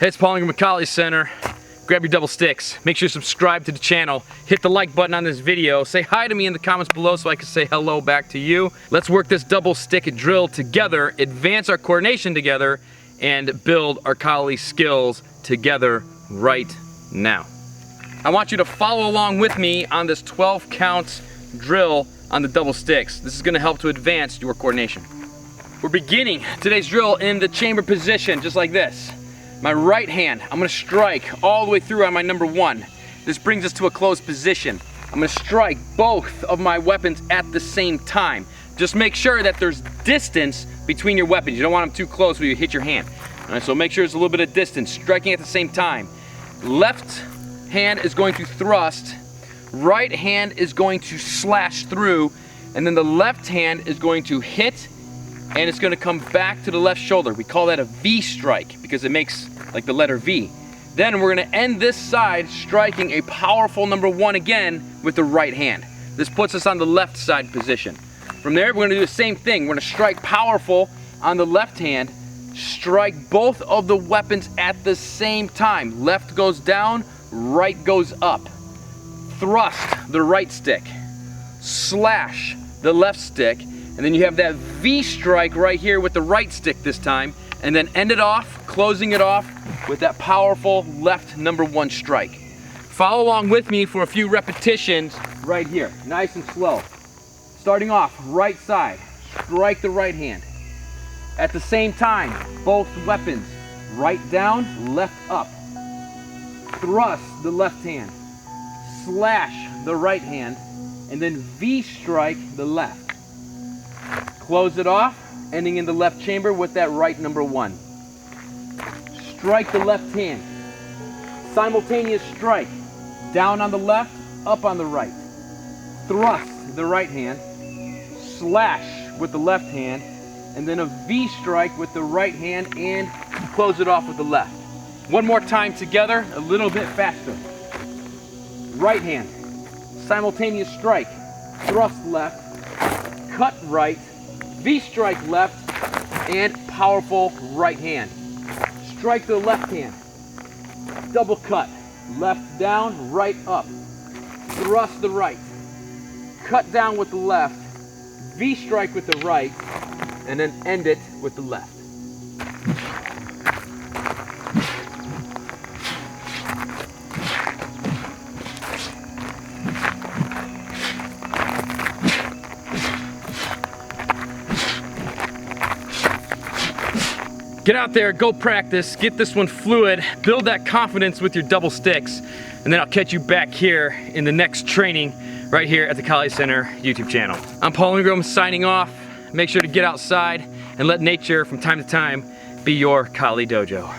Hey, it's Paul Ingram with Kali Center. Grab your double sticks. Make sure you subscribe to the channel. Hit the like button on this video. Say hi to me in the comments below so I can say hello back to you. Let's work this double stick drill together, advance our coordination together, and build our Kali skills together right now. I want you to follow along with me on this 12 count drill on the double sticks. This is going to help to advance your coordination. We're beginning today's drill in the chamber position, just like this. My right hand, I'm going to strike all the way through on my number 1. This brings us to a closed position. I'm going to strike both of my weapons at the same time. Just make sure that there's distance between your weapons. You don't want them too close where you hit your hand. All right, so make sure there's a little bit of distance, striking at the same time. Left hand is going to thrust, right hand is going to slash through, and then the left hand is going to hit, and it's going to come back to the left shoulder. We call that a V strike because it makes like the letter V. Then we're going to end this side striking a powerful number 1 again with the right hand. This puts us on the left side position. From there, we're going to do the same thing. We're going to strike powerful on the left hand, strike both of the weapons at the same time. Left goes down, right goes up. Thrust the right stick, slash the left stick, and then you have that V strike right here with the right stick this time, and then end it off, closing it off with that powerful left number 1 strike. Follow along with me for a few repetitions right here, nice and slow. Starting off, right side, strike the right hand. At the same time, both weapons, right down, left up. Thrust the left hand, slash the right hand, and then V strike the left. Close it off, ending in the left chamber with that right number 1. Strike the left hand. Simultaneous strike. Down on the left, up on the right. Thrust the right hand. Slash with the left hand. And then a V strike with the right hand and close it off with the left. One more time together, a little bit faster. Right hand. Simultaneous strike. Thrust left. Cut right. V strike left, and powerful right hand. Strike the left hand. Double cut. Left down, right up. Thrust the right. Cut down with the left. V strike with the right, and then end it with the left. Get out there, go practice, get this one fluid, build that confidence with your double sticks, and then I'll catch you back here in the next training right here at the Kali Center YouTube channel. I'm Paul Ingram signing off. Make sure to get outside and let nature from time to time be your Kali dojo.